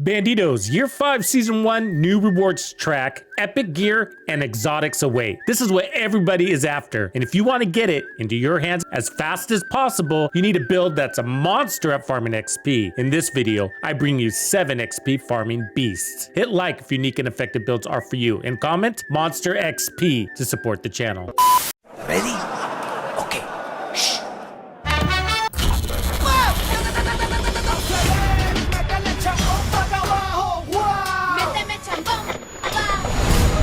Bandidos, Year 5 Season 1 new rewards track, epic gear, and exotics await. This is what everybody is after, and if you want to get it into your hands as fast as possible, you need a build that's a monster at farming XP. In this video, I bring you 7 XP farming beasts. Hit like if unique and effective builds are for you, and comment Monster XP to support the channel. Ready? Okay. Shh.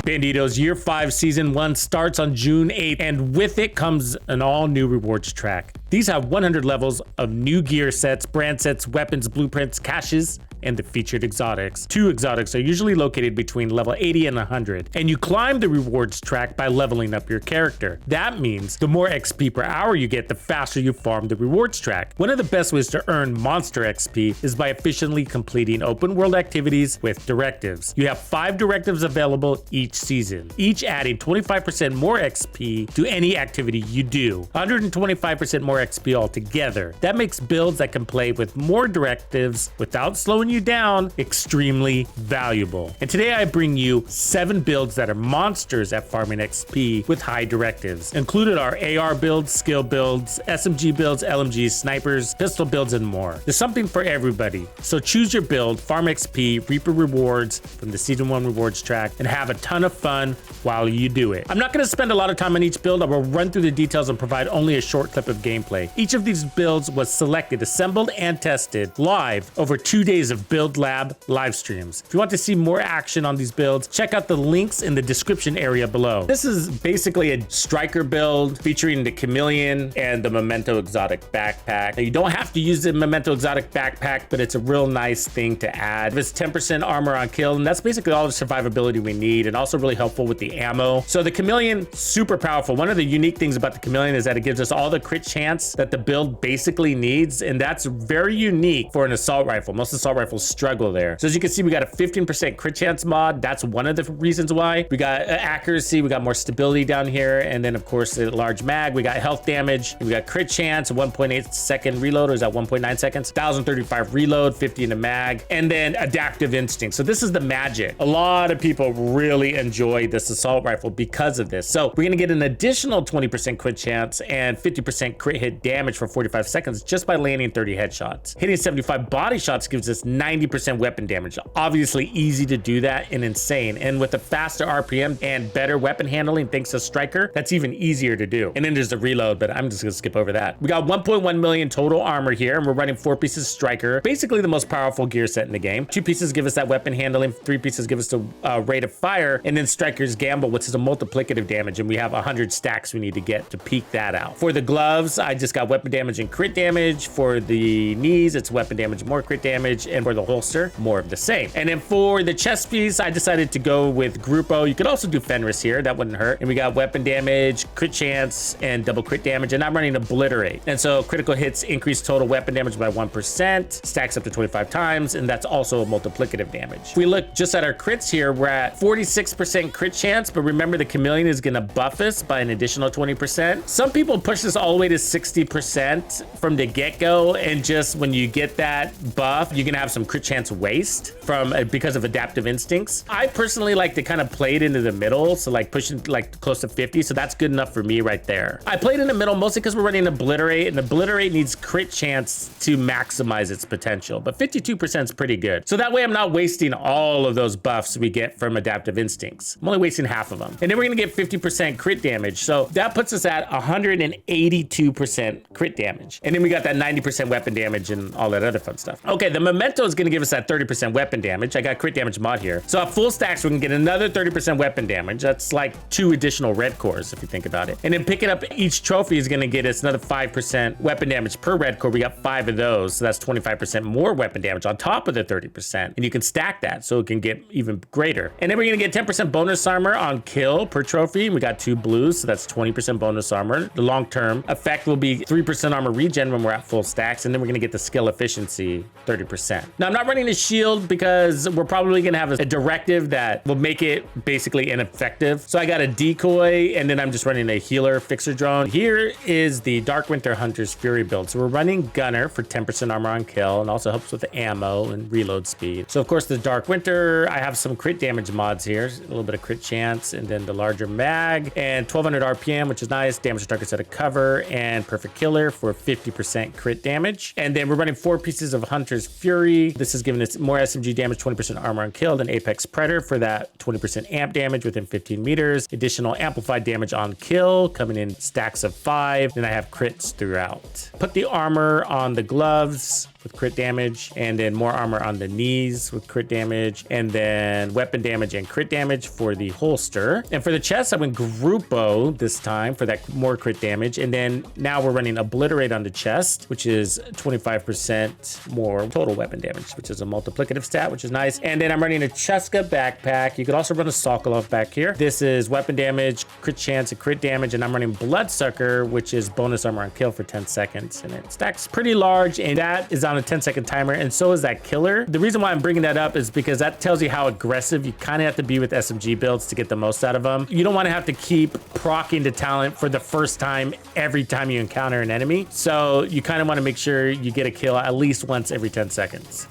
Bandidos Year 5 Season 1 starts on June 8th, and with it comes an all-new rewards track. These have 100 levels of new gear sets, brand sets, weapons, blueprints, caches, and the featured exotics. 2 exotics are usually located between level 80 and 100, and you climb the rewards track by leveling up your character. That means the more XP per hour you get, the faster you farm the rewards track. One of the best ways to earn monster XP is by efficiently completing open world activities with directives. You have 5 directives available each season, each adding 25% more XP to any activity you do, 125% more XP altogether. That makes builds that can play with more directives without slowing you down extremely valuable. And today I bring you 7 builds that are monsters at farming XP with high directives. Included are AR builds, skill builds, SMG builds, LMGs, snipers, pistol builds, and more. There's something for everybody. So choose your build, farm XP, reap rewards from the Season 1 rewards track, and have a ton of fun while you do it. I'm not going to spend a lot of time on each build. I will run through the details and provide only a short clip of gameplay. Each of these builds was selected, assembled, and tested live over 2 days of Build Lab live streams. If you want to see more action on these builds, check out the links in the description area below. This is basically a striker build featuring the chameleon and the memento exotic backpack. Now, you don't have to use the memento exotic backpack, but it's a real nice thing to add. It's 10% armor on kill, and that's basically all the survivability we need, and also really helpful with the ammo. So the chameleon, super powerful. One of the unique things about the chameleon is that it gives us all the crit chance that the build basically needs, and that's very unique for an assault rifle. Most assault rifles struggle there. So as you can see, we got a 15% crit chance mod. That's one of the reasons why. We got accuracy, we got more stability down here, and then of course the large mag. We got health damage, we got crit chance, 1.8 second reload, or is that 1.9 seconds? 1035 reload, 50 in the mag, and then adaptive instinct. So this is the magic. A lot of people really enjoy this assault rifle because of this. So we're gonna get an additional 20% crit chance and 50% crit hit damage for 45 seconds just by landing 30 headshots. Hitting 75 body shots gives us 90% weapon damage. Obviously easy to do that and insane. And with a faster RPM and better weapon handling thanks to Striker, that's even easier to do. And then there's the reload, but I'm just gonna skip over that. We got 1.1 million total armor here, and we're running 4 pieces Striker, basically the most powerful gear set in the game. 2 pieces give us that weapon handling, 3 pieces give us the rate of fire, and then Striker's Gamble, which is a multiplicative damage, and we have 100 stacks we need to get to peak that out. For the gloves, I just got weapon damage and crit damage. For the knees, it's weapon damage, more crit damage, and for the holster, more of the same. And then for the chest piece, I decided to go with Grupo. You could also do Fenris here, that wouldn't hurt. And we got weapon damage, crit chance, and double crit damage, and I'm running Obliterate. And so critical hits increase total weapon damage by 1%, stacks up to 25 times, and that's also a multiplicative damage. If we look just at our crits here, we're at 46% crit chance, but remember the chameleon is gonna buff us by an additional 20%. Some people push this all the way to 60% from the get-go, and just when you get that buff, you're gonna have some crit chance waste from because of adaptive instincts. I personally like to kind of play it into the middle, so like pushing like close to 50, so that's good enough for me right there. I played in the middle mostly because we're running Obliterate, and Obliterate needs crit chance to maximize its potential, but 52% is pretty good. So that way I'm not wasting all of those buffs we get from adaptive instincts. I'm only wasting half of them. And then we're gonna get 50% crit damage, so that puts us at 182% crit damage. And then we got that 90% weapon damage and all that other fun stuff. Okay, the memento is gonna give us that 30% weapon damage. I got crit damage mod here. So at full stacks, we can get another 30% weapon damage. That's like 2 additional red cores if you think about it. And then picking up each trophy is gonna get us another 5% weapon damage per red core. We got 5 of those, so that's 25% more weapon damage on top of the 30%. And you can stack that so it can get even greater. And then we're gonna get 10% bonus armor on kill per trophy. We got 2 blues, so that's 20% bonus armor. The long-term effect will be 3% armor regen when we're at full stacks, and then we're gonna get the skill efficiency 30%. Now, I'm not running a shield because we're probably gonna have a directive that will make it basically ineffective. So I got a decoy, and then I'm just running a healer fixer drone. Here is the Dark Winter Hunter's Fury build. So we're running Gunner for 10% armor on kill, and also helps with the ammo and reload speed. So of course, the Dark Winter, I have some crit damage mods here, a little bit of crit chance, and then the larger mag, and 1200 RPM, which is nice. Damage to targets out of cover, and Perfect Killer for 50% crit damage. And then we're running 4 pieces of Hunter's Fury. This is giving us more SMG damage, 20% armor on kill than Apex Predator for that 20% amp damage within 15 meters. Additional amplified damage on kill, coming in stacks of 5. Then I have crits throughout. Put the armor on the gloves with crit damage, and then more armor on the knees with crit damage, and then weapon damage and crit damage for the holster. And for the chest, I went Grupo this time for that more crit damage. And then now we're running Obliterate on the chest, which is 25% more total weapon damage, which is a multiplicative stat, which is nice. And then I'm running a Cheska backpack. You could also run a Sokolov back here. This is weapon damage, crit chance, and crit damage. And I'm running Bloodsucker, which is bonus armor on kill for 10 seconds. And it stacks pretty large, and that is on a 10-second timer, and so is that killer. The reason why I'm bringing that up is because that tells you how aggressive you kind of have to be with SMG builds to get the most out of them. You don't want to have to keep proccing to talent for the first time every time you encounter an enemy. So you kind of want to make sure you get a kill at least once every 10 seconds.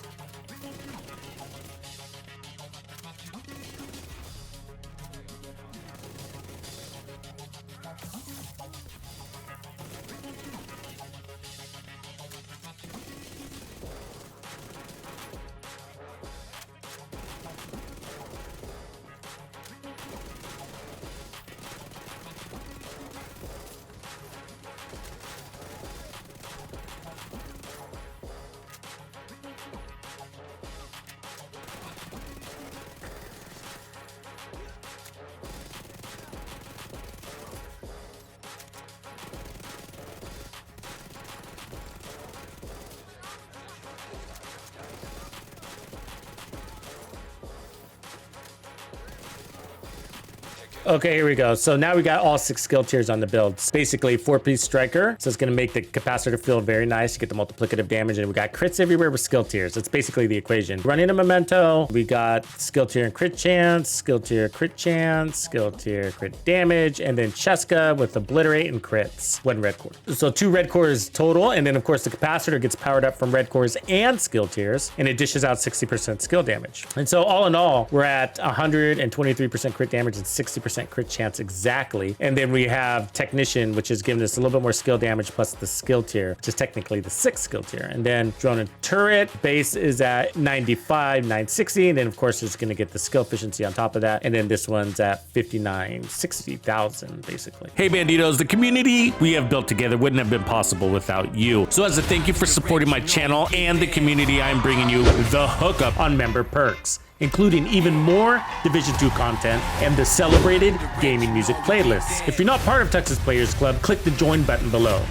Okay, here we go. So now we got all 6 skill tiers on the build. It's basically 4-piece striker. So it's going to make the capacitor feel very nice. You get the multiplicative damage, and we got crits everywhere with skill tiers. That's basically the equation. Running a memento, we got skill tier and crit chance, skill tier crit chance, skill tier crit damage, and then Cheska with obliterate and crits. 1 red core. So 2 red cores total, and then of course the capacitor gets powered up from red cores and skill tiers, and it dishes out 60% skill damage. And so all in all, we're at 123% crit damage and 60% crit chance exactly. And then we have technician, which is giving us a little bit more skill damage plus the skill tier, which is technically the 6th skill tier. And then drone and turret base is at 95, 960. And then of course it's going to get the skill efficiency on top of that. And then this one's at 59, 60,000 basically. Hey Bandidos, the community we have built together wouldn't have been possible without you. So as a thank you for supporting my channel and the community, I'm bringing you the hookup on member perks, including even more Division 2 content and the celebrated gaming music playlists. If you're not part of Texas Players Club, click the join button below.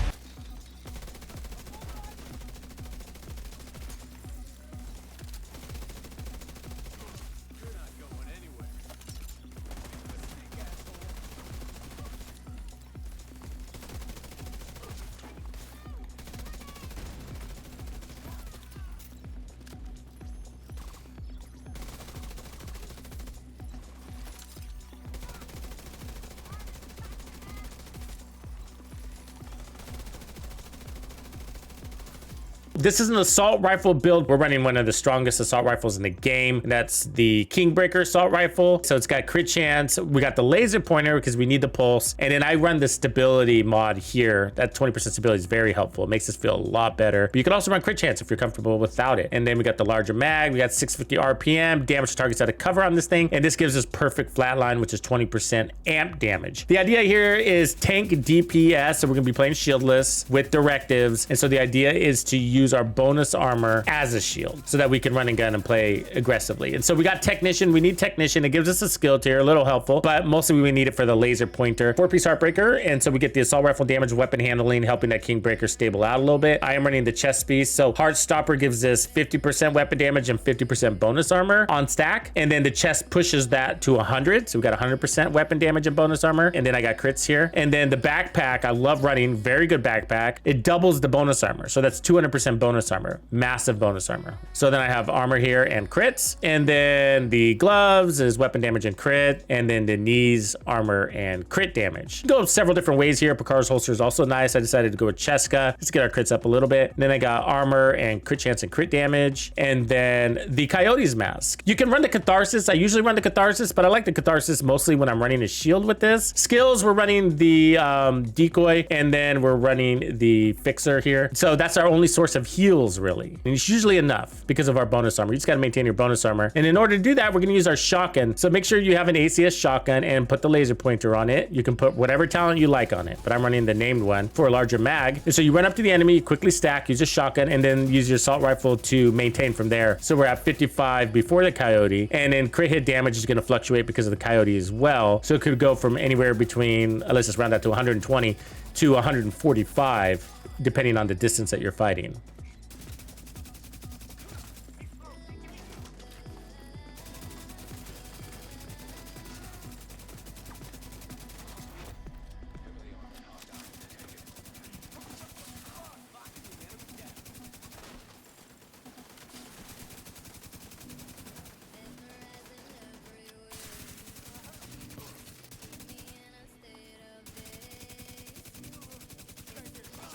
This is an assault rifle build. We're running one of the strongest assault rifles in the game. That's the Kingbreaker assault rifle. So it's got crit chance. We got the laser pointer because we need the pulse. And then I run the stability mod here. That 20% stability is very helpful. It makes us feel a lot better. But you can also run crit chance if you're comfortable without it. And then we got the larger mag. We got 650 RPM, damage to targets out of cover on this thing. And this gives us perfect flatline, which is 20% amp damage. The idea here is tank DPS. So we're gonna be playing shieldless with directives. And so the idea is to use use our bonus armor as a shield so that we can run and gun and play aggressively. And so we got Technician. We need Technician. It gives us a skill tier, a little helpful, but mostly we need it for the laser pointer. 4-piece Heartbreaker, and so we get the assault rifle damage, weapon handling, helping that Kingbreaker stable out a little bit. I am running the chest piece, so Heartstopper gives us 50% weapon damage and 50% bonus armor on stack, and then the chest pushes that to 100, so we got 100% weapon damage and bonus armor, and then I got crits here. And then the backpack, I love running, very good backpack. It doubles the bonus armor, so that's 200% bonus armor, massive bonus armor. So then I have armor here and crits, and then the gloves is weapon damage and crit, and then the knees, armor, and crit damage. Go several different ways here. Picar's holster is also nice. I decided to go with Cheska. Let's get our crits up a little bit. And then I got armor and crit chance and crit damage, and then the Coyote's mask. You can run the Catharsis. I usually run the Catharsis, but I like the Catharsis mostly when I'm running a shield with this. Skills, we're running the decoy, and then we're running the fixer here. So that's our only source of heals, really. And it's usually enough because of our bonus armor. You just got to maintain your bonus armor. And in order to do that, we're going to use our shotgun. So make sure you have an ACS shotgun and put the laser pointer on it. You can put whatever talent you like on it, but I'm running the named one for a larger mag. And so you run up to the enemy, quickly stack, use a shotgun, and then use your assault rifle to maintain from there. So we're at 55 before the Coyote, and then crit hit damage is going to fluctuate because of the Coyote as well. So it could go from anywhere between, let's just round that to 120 to 145, depending on the distance that you're fighting.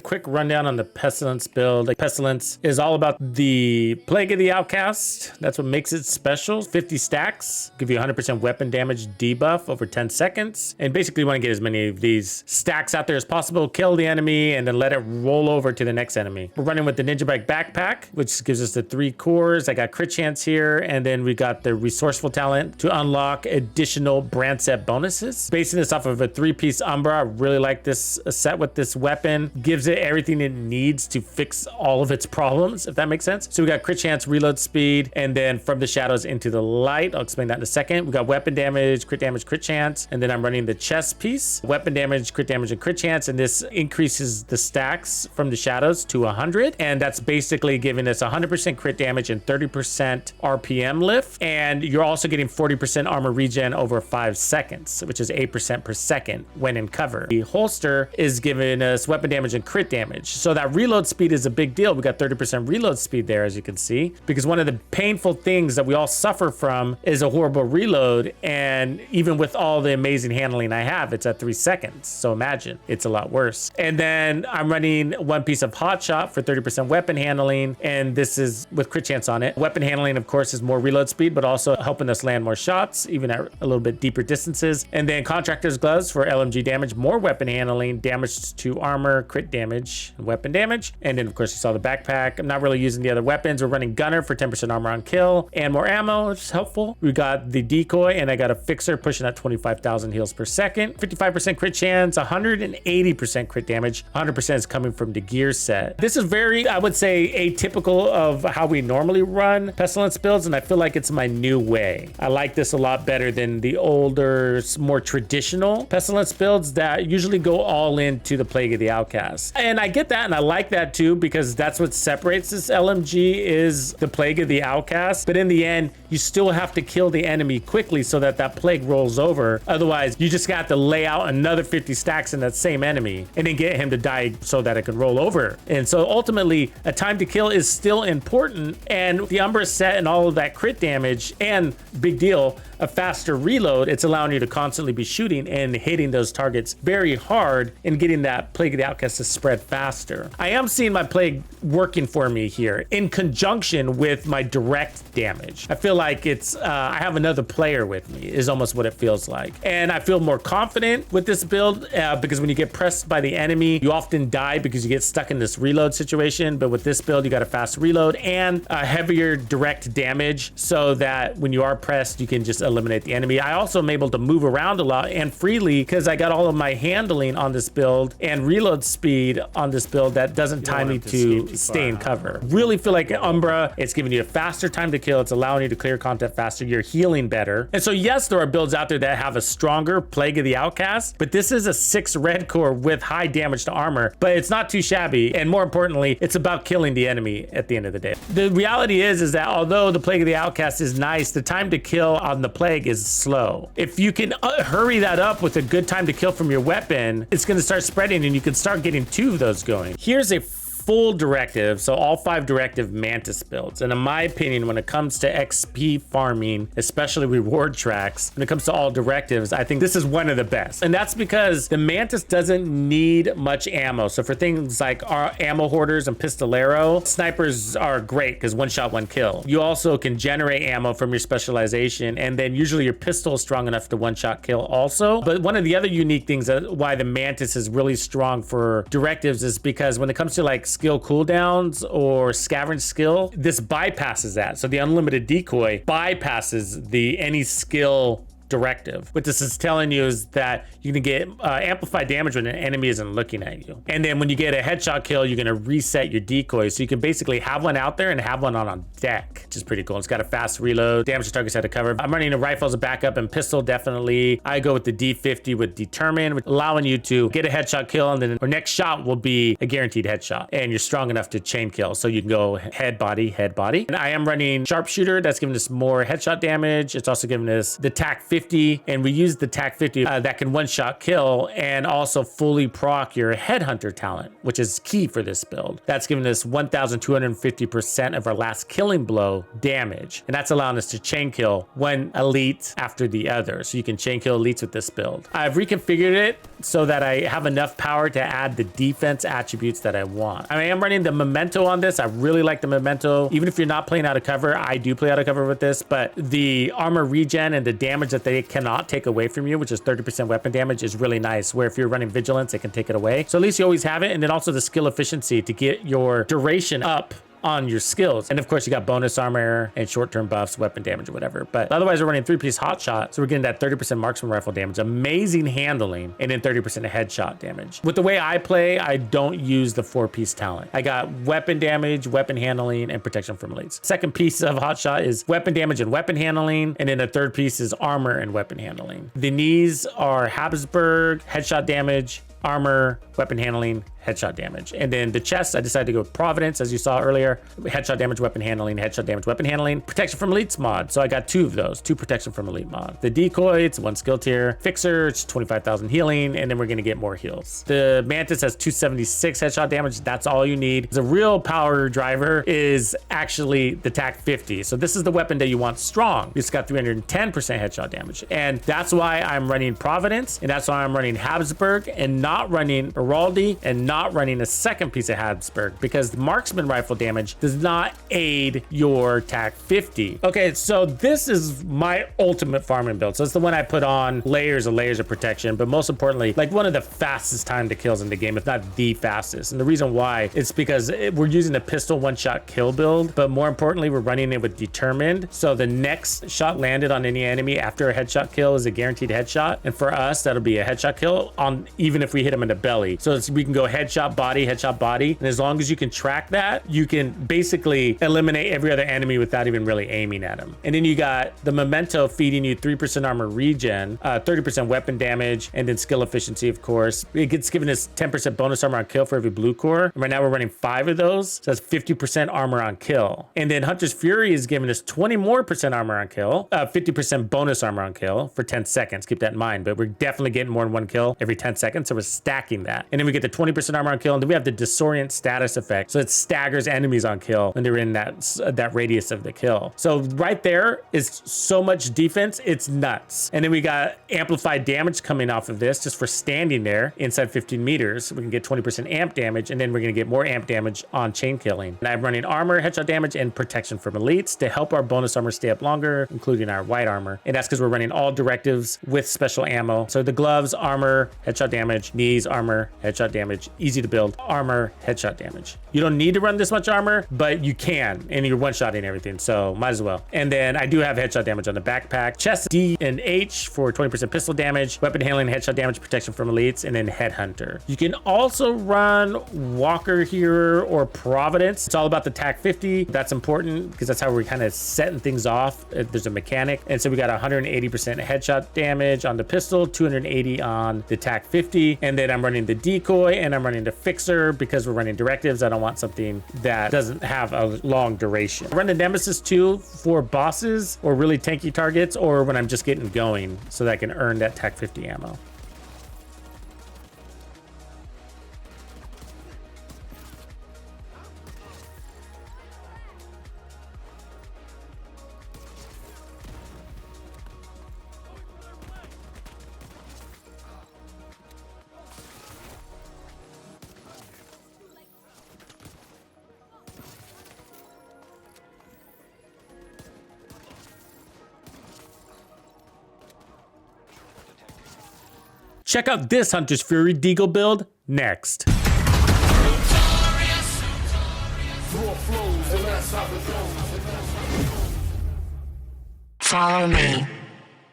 Quick rundown on the Pestilence build. Like, Pestilence is all about the Plague of the Outcast. That's what makes it special. 50 stacks, give you 100% weapon damage debuff over 10 seconds. And basically you want to get as many of these stacks out there as possible, kill the enemy, and then let it roll over to the next enemy. We're running with the Ninja Bike backpack, which gives us the 3 cores. I got crit chance here, and then we got the resourceful talent to unlock additional brand set bonuses. Basing this off of a 3-piece Umbra, I really like this set with this weapon. Gives it everything it needs to fix all of its problems, if that makes sense. So we got crit chance, reload speed, and then from the shadows into the light. I'll explain that in a second. We got weapon damage, crit chance, and then I'm running the chest piece, weapon damage, and crit chance, and this increases the stacks from the shadows to 100, and that's basically giving us 100% crit damage and 30% RPM lift, and you're also getting 40% armor regen over 5 seconds, which is 8% per second when in cover. The holster is giving us weapon damage and crit damage. So that reload speed is a big deal. We got 30% reload speed there, as you can see, because one of the painful things that we all suffer from is a horrible reload. And even with all the amazing handling I have, it's at 3 seconds. So imagine, it's a lot worse. And then I'm running 1 piece of Hot Shot for 30% weapon handling. And this is with crit chance on it. Weapon handling, of course, is more reload speed, but also helping us land more shots, even at a little bit deeper distances. And then Contractor's Gloves for LMG damage, more weapon handling, damage to armor, crit damage, weapon damage. And then of course you saw the backpack. I'm not really using the other weapons. We're running Gunner for 10% armor on kill and more ammo, which is helpful. We got the decoy, and I got a fixer pushing at 25,000 heals per second, 55% crit chance, 180% crit damage. 100% is coming from the gear set. This is very, I would say, atypical of how we normally run Pestilence builds, and I feel like it's my new way. I like this a lot better than the older, more traditional Pestilence builds that usually go all into the Plague of the Outcast. And I get that, and I like that too, because that's what separates this LMG is the Plague of the Outcast. But in the end, you still have to kill the enemy quickly so that that plague rolls over. Otherwise, you just got to lay out another 50 stacks in that same enemy and then get him to die so that it can roll over. And so ultimately, a time to kill is still important. And the Umbra set and all of that crit damage, and big deal, a faster reload, it's allowing you to constantly be shooting and hitting those targets very hard and getting that Plague of the Outcast to spread faster. I am seeing my plague working for me here in conjunction with my direct damage. I feel like it's, I have another player with me is almost what it feels like. And I feel more confident with this build because when you get pressed by the enemy, you often die because you get stuck in this reload situation. But with this build, you got a fast reload and a heavier direct damage so that when you are pressed, you can just eliminate the enemy. I also am able to move around a lot and freely because I got all of my handling on this build and reload speed on this build that doesn't time me to stay in cover. Really feel like Umbra, it's giving you a faster time to kill. It's allowing you to clear content faster. You're healing better. And so yes, there are builds out there that have a stronger Plague of the Outcast, but this is a 6 red core with high damage to armor, but it's not too shabby. And more importantly, it's about killing the enemy at the end of the day. The reality is that although the Plague of the Outcast is nice, the time to kill on the Plague is slow. If you can hurry that up with a good time to kill from your weapon, it's going to start spreading and you can start getting 2 of those going. Here's a full directive, so all 5 directive Mantis builds. And in my opinion, when it comes to XP farming, especially reward tracks, when it comes to all directives, I think this is one of the best. And that's because the Mantis doesn't need much ammo. So for things like our ammo hoarders and pistolero, snipers are great because 1 shot, 1 kill. You also can generate ammo from your specialization, and then usually your pistol is strong enough to 1 shot kill also. But one of the other unique things why the Mantis is really strong for directives is because when it comes to like skill cooldowns or scavenge skill, this bypasses that. So the unlimited decoy bypasses the any skill directive. What this is telling you is that you can get amplified damage when an enemy isn't looking at you. And then when you get a headshot kill, you're gonna reset your decoy. So you can basically have one out there and have one on deck, which is pretty cool. It's got a fast reload, damage to targets out of cover. I'm running a rifle as a backup and pistol definitely. I go with the D50 with Determined, allowing you to get a headshot kill, and then your next shot will be a guaranteed headshot. And you're strong enough to chain kill. So you can go head, body, head, body. And I am running Sharpshooter. That's giving us more headshot damage. It's also giving us the TAC 50, and we use the TAC 50 that can 1-shot kill and also fully proc your Headhunter talent, which is key for this build. That's giving us 1,250% of our last killing blow damage, and that's allowing us to chain kill 1 elite after the other. So you can chain kill elites with this build. I've reconfigured it so that I have enough power to add the defense attributes that I want. I am running the Memento on this. I really like the Memento. Even if you're not playing out of cover, I do play out of cover with this, but the armor regen and the damage that they cannot take away from you, which is 30% weapon damage, is really nice, where if you're running vigilance, it can take it away. So at least you always have it. And then also the skill efficiency to get your duration up on your skills. And of course, you got bonus armor and short-term buffs, weapon damage, or whatever. But otherwise, we're running 3-piece hot shot. So we're getting that 30% marksman rifle damage, amazing handling, and then 30% headshot damage. With the way I play, I don't use the 4-piece talent. I got weapon damage, weapon handling, and protection from elites. Second piece of hot shot is weapon damage and weapon handling. And then the third piece is armor and weapon handling. The knees are Habsburg, headshot damage, armor, weapon handling, headshot damage. And then the chest, I decided to go with Providence, as you saw earlier. Headshot damage, weapon handling, headshot damage, weapon handling, protection from elites mod. So I got 2 of those, 2 protection from elite mod. The decoy, it's 1 skill tier. Fixer, it's 25,000 healing, and then we're gonna get more heals. The Mantis has 276 headshot damage. That's all you need. The real power driver is actually the TAC 50. So this is the weapon that you want strong. It's got 310% headshot damage. And that's why I'm running Providence, and that's why I'm running Habsburg and not running Araldi and not running a second piece of Habsburg, because the marksman rifle damage does not aid your TAC 50. Okay, so this is my ultimate farming build. So it's the one I put on layers of protection, but most importantly, like one of the fastest time to kills in the game, if not the fastest. And the reason why, it's because we're using the pistol 1-shot kill build, but more importantly, we're running it with Determined. So the next shot landed on any enemy after a headshot kill is a guaranteed headshot. And for us, that'll be a headshot kill on even if we hit him in the belly. So we can go headshot body. And as long as you can track that, you can basically eliminate every other enemy without even really aiming at them. And then you got the Memento feeding you 3% armor regen, 30% weapon damage, and then skill efficiency, of course. It gets given us 10% bonus armor on kill for every blue core. And right now we're running 5 of those. So that's 50% armor on kill. And then Hunter's Fury is giving us 20 more % armor on kill, 50% bonus armor on kill for 10 seconds. Keep that in mind, but we're definitely getting more than 1 kill every 10 seconds. So we're stacking that. And then we get the 20% armor on kill, and then we have the disorient status effect. So it staggers enemies on kill when they're in that radius of the kill. So right there is so much defense, it's nuts. And then we got amplified damage coming off of this just for standing there inside 15 meters. We can get 20% amp damage, and then we're gonna get more amp damage on chain killing. And I'm running armor, headshot damage, and protection from elites to help our bonus armor stay up longer, including our white armor. And that's because we're running all directives with special ammo. So the gloves, armor, headshot damage, knees, armor, headshot damage, easy to build, armor, headshot damage. You don't need to run this much armor, but you can, and you're one-shotting everything, so might as well. And then I do have headshot damage on the backpack. Chest D and H for 20% pistol damage, weapon handling, headshot damage, protection from elites, and then headhunter. You can also run Walker here or Providence. It's all about the TAC 50. That's important because that's how we're kind of setting things off. There's a mechanic. And so we got 180% headshot damage on the pistol, 280 on the TAC 50. And then I'm running the decoy and I'm running the fixer because we're running directives. I don't want something that doesn't have a long duration. I run the Nemesis too for bosses or really tanky targets or when I'm just getting going so that I can earn that TAC 50 ammo. Check out this Hunter's Fury Deagle build next. Follow me.